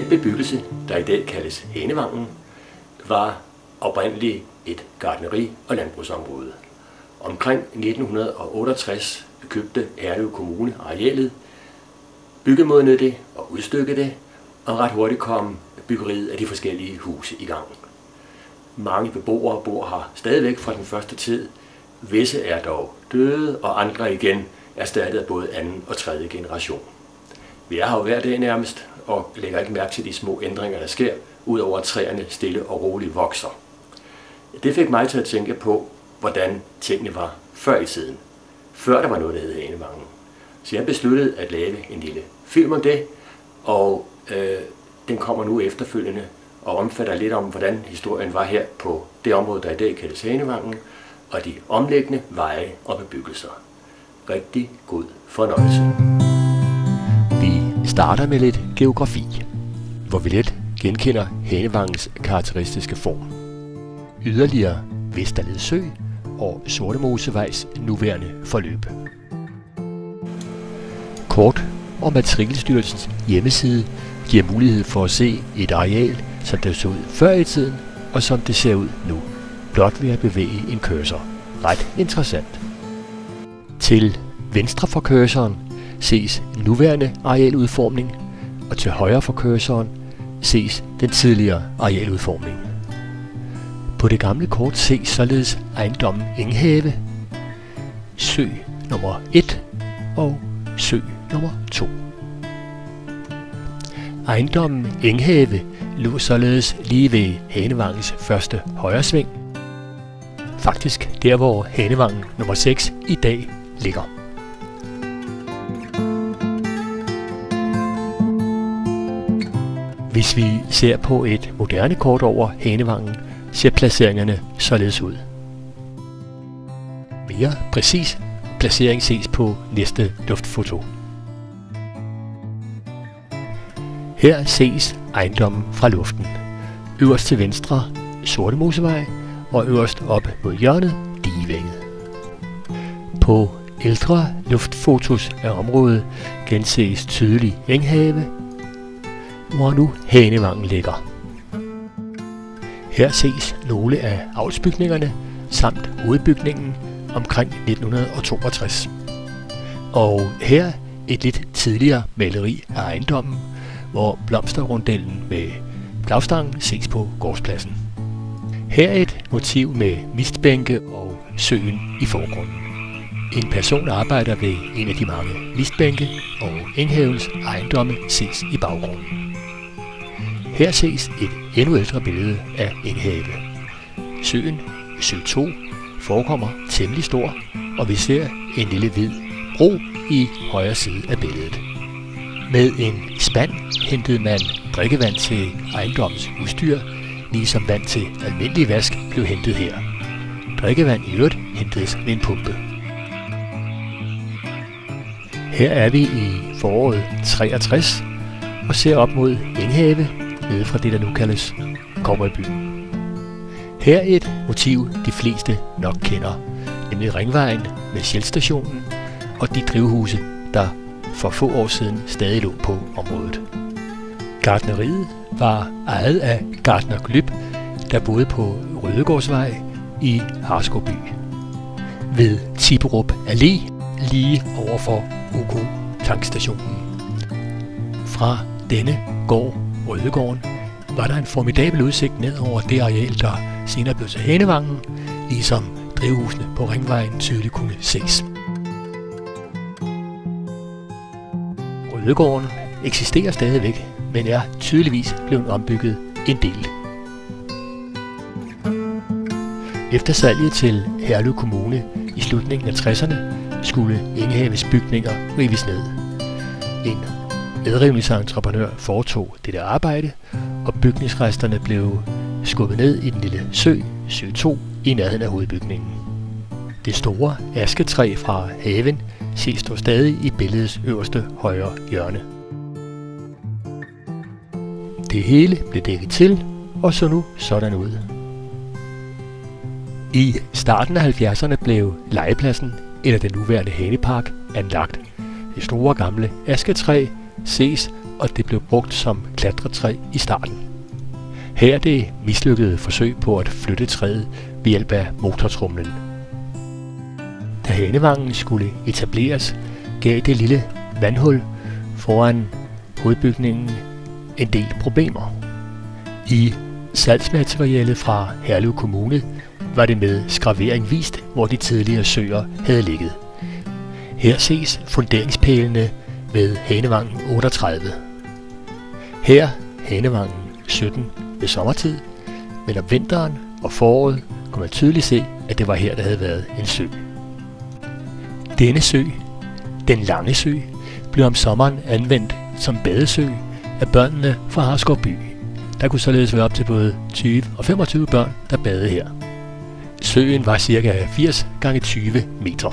bebyggelse, der i dag kaldes Hanevangen, var oprindeligt et gartneri- og landbrugsområde. Omkring 1968 købte Herlev Kommune arealet, byggemodnede det og udstykkede det, og ret hurtigt kom byggeriet af de forskellige huse i gang. Mange beboere bor her stadigvæk fra den første tid. Visse er dog døde, og andre igen erstattet af både anden og tredje generation. Vi er her jo hver dag nærmest, og lægger ikke mærke til de små ændringer, der sker, udover at træerne stille og roligt vokser. Det fik mig til at tænke på, hvordan tingene var før i tiden. Før der var noget, der hed Hanevangen. Så jeg besluttede at lave en lille film om det, og den kommer nu efterfølgende og omfatter lidt om, hvordan historien var her på det område, der i dag kaldes Hanevangen, og de omliggende veje og bebyggelser. Rigtig god fornøjelse. Vi starter med lidt geografi, hvor vi let genkender Hanevangens karakteristiske form. Yderligere Vesterled Sø og Sortemosevejs nuværende forløb. Kort om Matrikelstyrelsens hjemmeside giver mulighed for at se et areal, som det så ud før i tiden, og som det ser ud nu, blot ved at bevæge en cursor. Ret interessant. Til venstre for cursoren ses nuværende arealudformning, og til højre for cursoren ses den tidligere arealudformning. På det gamle kort ses således ejendommen Enghave, sø nummer 1 og sø nummer 2. Ejendommen Enghave lå således lige ved Hanevangens første højresving. Faktisk der, hvor Hanevangen nummer 6 i dag ligger. Hvis vi ser på et moderne kort over Hanevangen, ser placeringerne således ud. Mere præcis placering ses på næste luftfoto. Her ses ejendommen fra luften. Øverst til venstre Sortemosevej og øverst op mod hjørnet Digevænget. På ældre luftfotos af området genses tydeligt Enghave, hvor nu Hanevangen ligger. Her ses nogle af avlsbygningerne samt hovedbygningen omkring 1962. Og her et lidt tidligere maleri af ejendommen, hvor blomsterrundellen med flagstangen ses på gårdspladsen. Her et motiv med mistbænke og søen i forgrunden. En person arbejder ved en af de mange mistbænke, og Enghavens ejendomme ses i baggrunden. Her ses et endnu ældre billede af Enghave. Søen, sø 2, forekommer temmelig stor, og vi ser en lille hvid bro i højre side af billedet. Med en spand hentede man drikkevand til ejendommens udstyr, ligesom vand til almindelig vask blev hentet her. Drikkevand i øvrigt hentedes med en pumpe. Her er vi i foråret 63 og ser op mod Enghave, nede fra det, der nu kaldes Cowboybyen. Her et motiv, de fleste nok kender, nemlig Ringvejen med Shell-stationen og de drivhuse, der for få år siden stadig lå på området. Gartneriet var ejet af gartner Glyb, der boede på Rødegårdsvej i Harskoby. Ved Tiberup Allé, lige overfor OK tankstationen. Fra denne gård, Rødegården, var der en formidabel udsigt ned over det areal, der senere blev til Hanevangen, ligesom drivhusene på Ringvejen tydeligt kunne ses. Rødegården eksisterer stadigvæk, men er tydeligvis blevet ombygget en del. Efter salget til Herlev Kommune i slutningen af 60'erne skulle Enghaves bygninger rives ned. En nedrivningsentreprenør foretog dette arbejde, og bygningsresterne blev skubbet ned i den lille sø, sø 2, i nærheden af hovedbygningen. Det store asketræ fra haven ses dog stadig i billedets øverste højre hjørne. Det hele blev dækket til, og så nu sådan ud. I starten af 70'erne blev legepladsen, eller den nuværende Hanepark, anlagt. Det store gamle asketræ ses og det blev brugt som klatretræ i starten. Her er det mislykkede forsøg på at flytte træet ved hjælp af motortromlen. Da Hanevangen skulle etableres, gav det lille vandhul foran hovedbygningen en del problemer. I salgsmaterialet fra Herlev Kommune var det med skravering vist, hvor de tidligere søer havde ligget. Her ses funderingspælene ved Hanevangen 38. Her Hanevangen 17 ved sommertid, men om vinteren og foråret kunne man tydeligt se, at det var her, der havde været en sø. Denne sø, den lange sø, blev om sommeren anvendt som badesø af børnene fra Harskov by. Der kunne således være op til både 20 og 25 børn, der badede her. Søen var ca. 80 x 20 meter.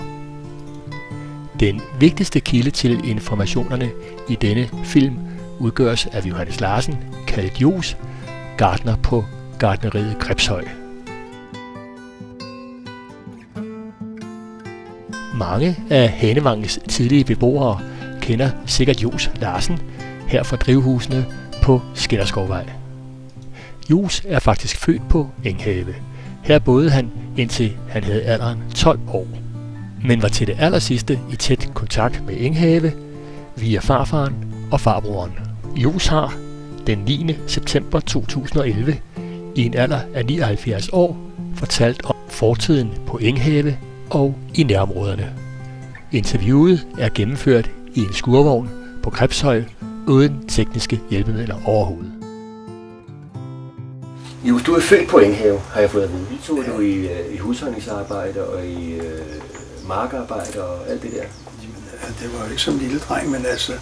Den vigtigste kilde til informationerne i denne film udgøres af Johannes Larsen, kaldet Johs, gartner på gartneriet Krebshøj. Mange af Hanevangens tidlige beboere kender sikkert Johs Larsen her fra drivhusene på Skinderskovvej. Johs er faktisk født på Enghave. Her boede han indtil han havde alderen 12 år, men var til det allersidste i tæt kontakt med Enghave via farfaren og farbroren. Johs har den 9. september 2011 i en alder af 79 år fortalt om fortiden på Enghave og i nærområderne. Interviewet er gennemført i en skurvogn på Krebshøj uden tekniske hjælpemidler overhovedet. Jo, du er født på Enghave, har jeg fået at vide. Vi tog du i husholdningsarbejde og i markarbejde og alt det der. Det var jo ikke som en lille dreng, men altså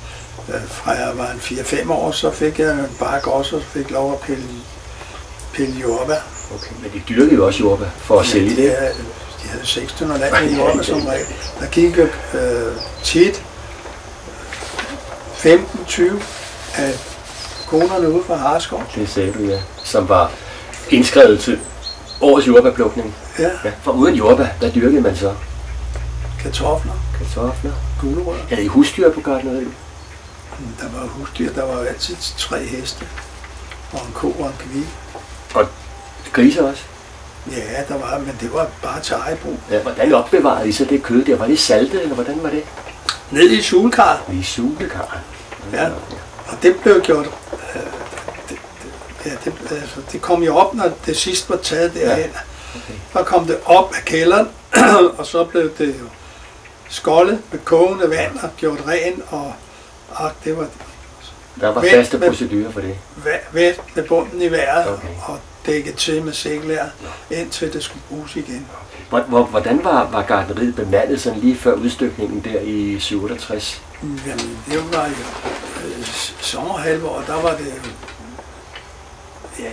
fra jeg var 4-5 år, så fik jeg en bakke også, og fik lov at pille jordbær. Okay, men de dyrkede jo også jordbær for at sælge det. De havde 600 land med jordbær som regel. Der gik jo tit 15-20 af konerne ude fra Harskov. Det sagde du, ja. Som var indskrevet til årets jordbærplukning. Ja. For uden jordbær, hvad dyrkede man så? Kartofler. Gulerødder. Havde I husdyr på gartneriet? Der var husdyr. Der var jo altid 3 heste. Og en ko og en kvæg. Og grise også? Ja, der var, men det var bare til eget brug. Ja, hvordan opbevarede I så det kød der? Var det saltet, eller hvordan var det? Ned i sulkarret. I sulkarret? Ja, og det blev gjort. Det kom jo op, når det sidste var taget derhen. Ja. Okay. Så kom det op af kælderen, og så blev det jo skoldet med kogende vand og gjort ren, og det var... Der var faste procedurer for det? Væt med bunden i vejret, okay. Og dækket til med sækkelær, indtil det skulle bruges igen. Okay. Hvordan var gartneriet bemandet sådan lige før udstykningen der i 67? Jamen, det var jo sommerhalvår, der var det jo... Ja,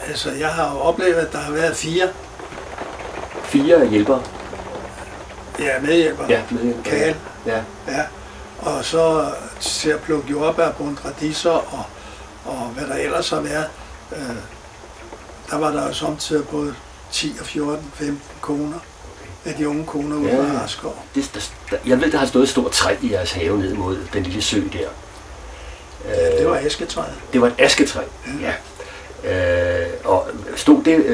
altså jeg har jo oplevet, at der har været 4. 4 hjælpere? Ja, medhjælpere. Ja, medhjælpere. Kal. Ja. Ja. Og så til at plukke jordbær, bundt radiser og hvad der ellers har været. Der var der jo samtidig både 10 og 14, 15 koner af de unge koner ude fra Harskov. Jeg ved, der har stået et stort træ i jeres have ned mod den lille sø der. Ja, det var asketræet. Det var et asketræ, ja. Og stod det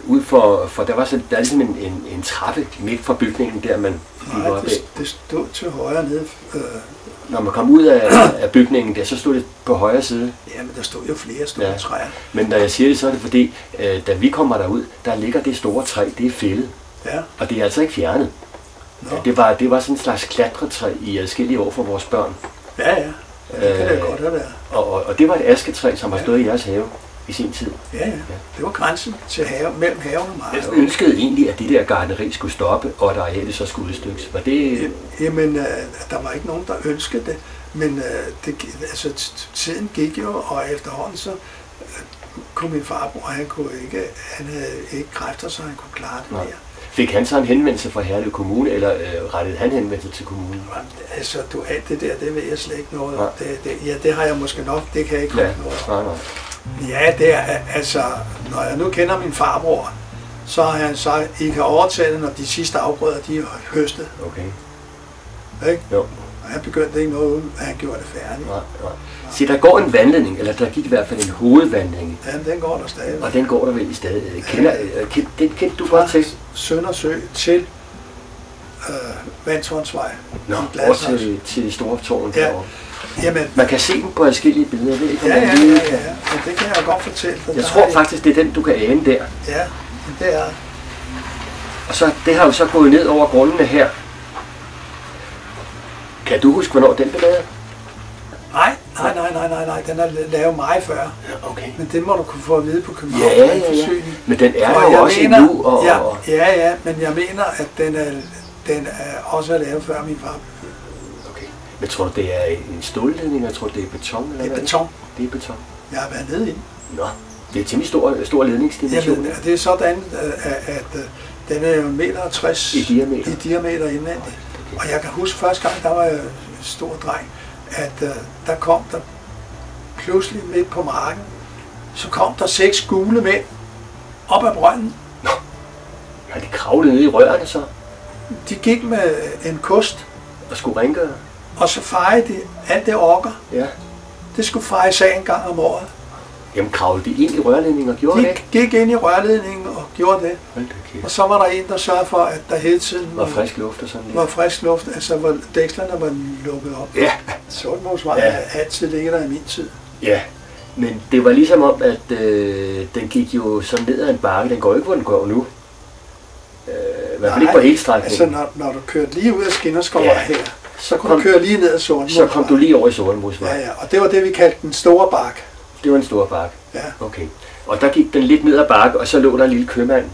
ud for der var der er ligesom en trappe midt fra bygningen der, man nej, det stod til højre nede. Når man kom ud af bygningen der, så stod det på højre side. Ja, men der stod jo flere store træer. Men når jeg siger det, så er det fordi, da vi kommer derud, der ligger det store træ, det er fældet. Ja. Og det er altså ikke fjernet. Det var sådan en slags klatretræ i adskillige år for vores børn. Ja, det kan det godt have været. Og det var et asketræ, som har stået i jeres have i sin tid. Ja. Det var grænsen til mellem haven og mig. Jeg ønskede egentlig, at det der gartneri skulle stoppe, og at arealet så skulle udstykkes. Var det... Jamen, der var ikke nogen, der ønskede det. Men tiden gik jo, og efterhånden så kunne min farbror, han havde ikke kræfter, så han kunne klare det mere. Fik han så en henvendelse fra Herlev Kommune, eller rettede han henvendelse til kommunen? Altså, alt det der, det ved jeg slet ikke noget om. Det har jeg måske nok, det kan jeg ikke noget om. Nej. Ja, det er, altså, når jeg nu kender min farbror, så har han sagt, I kan overtage det, når de sidste afgrøder, de er høstet. Okay. Ikke? Jo. Og han begyndte ikke noget, uden at han gjorde det færdigt. Nej. Se, der går en vandledning, eller der gik i hvert fald en hovedvandledning. Ja, den går der stadig. Og den går der vel i stadig. Den kendte du godt til? Søndersø til Vandtårnsvej. Nå, over til Store Tårn ja. derovre. Jamen, man kan se den på forskellige billeder. Ved ikke, ja, men det kan jeg godt fortælle. Jeg tror faktisk, det er den, du kan ane der. Ja, det er. Og så, det har jo så gået ned over grundene her. Kan du huske, hvornår den blev lavet? Nej. Den er lavet meget før. Ja, okay. Men det må du kunne få at vide på København. Ja. Men den er jo også endnu. Ja, men jeg mener, at den er også lavet før min far. Okay. Men tror du, det er en stålledning, eller tror du, det er beton? Eller det er beton. Det er beton. Jeg har været nede i den. Nå, det er en temmelig stor ledningsdimension. Jamen, det er sådan, at den er jo 1,60 meter i diameter indvendigt. Okay. Og jeg kan huske første gang, der var jeg en stor dreng, at der kom der pludselig midt på marken, så kom der 6 gule mænd op ad brønden. Nå, har de kravlet ned i rørene så? De gik med en kost. Og skulle rengøre? Og så fejede de alt det orker. Ja. Det skulle fejes af en gang om året. Jamen kravlede de ind i rørledningen og gjorde det? De gik ind i rørledningen og gjorde det. Okay. Og så var der en, der sørgede for, at der hele tiden var frisk luft og sådan lidt. Var frisk luft, altså hvor dækslerne var lukket op. Ja. Sortmosvej er altid ligger der i min tid. Ja, men det var ligesom om, at den gik jo sådan ned ad en bakke. Den går ikke, hvor den går nu. I hvert fald ikke på hele strækningen. Altså når du kørte lige ud af Skinderskov her, så kunne du køre lige ned ad Sortmosvej. Så kom du lige over i Sortmosvej. Ja, og det var det, vi kaldte den store bakke. Det var en stor bakke? Ja. Okay. Og der gik den lidt ned ad bakke, og så lå der en lille købmand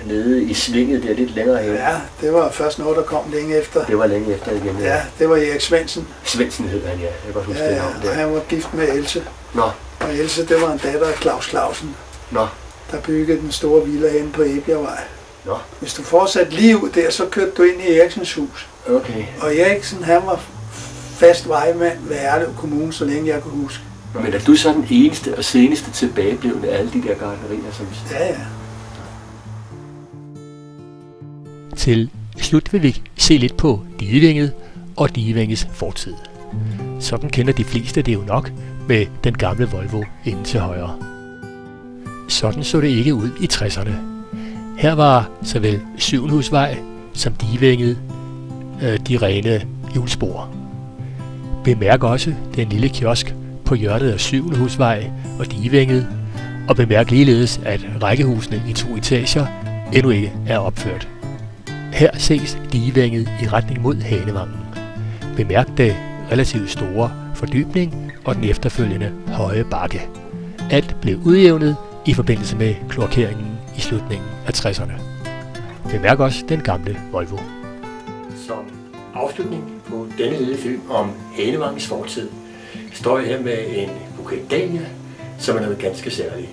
nede i svinget der lidt længere hen. Ja, det var først noget, der kom længe efter. Det var længe efter igen. Ja, det var Erik Svendsen. Svendsen hed han, ja. Jeg kan godt huske det navn der. Og han var gift med Else. Nå. Og Else, det var en datter af Claus Clausen. Nå. Der byggede den store villa hen på Ebjergvej. Nå. Hvis du fortsatte lige ud der, så kørte du ind i Eriksens hus. Okay. Og Eriksen, han var fast vejmand ved Herlev Kommune, så længe jeg kunne huske. Men er du så den eneste og seneste tilbageblevende af alle de der gartnerier, som vi ser? Ja. Til slut vil vi se lidt på Digevænget og Digevænges fortid. Sådan kender de fleste det jo nok med den gamle Volvo inde til højre. Sådan så det ikke ud i 60'erne. Her var såvel Syvenhusvej som Digevænget de rene hjulspor. Bemærk også den lille kiosk på hjørnet af Syvenhusvej og Digevænget, og bemærk ligeledes, at rækkehusene i 2 etager endnu ikke er opført. Her ses Digevænget i retning mod Hanevangen. Bemærk det relativt store fordybning og den efterfølgende høje bakke. Alt blev udjævnet i forbindelse med kloakeringen i slutningen af 60'erne. Bemærk også den gamle Volvo. Som afslutning på denne lille film om Hanevangens fortid, står jeg her med en buket dahlia, som er noget ganske særligt.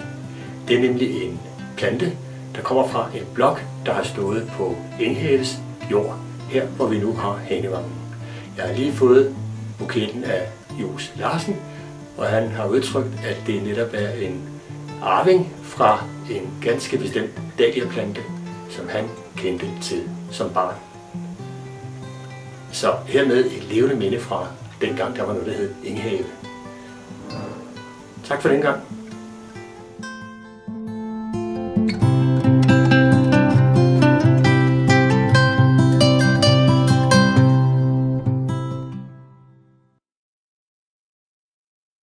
Det er nemlig en plante, der kommer fra en blok, der har stået på Enghaves jord, her hvor vi nu har Hanevangen. Jeg har lige fået buketten af Johs Larsen, og han har udtrykt, at det netop er en arving fra en ganske bestemt dahlia-plante, som han kendte til som barn. Så hermed et levende minde fra dengang, der var noget, der hed Enghave. Tak for den gang.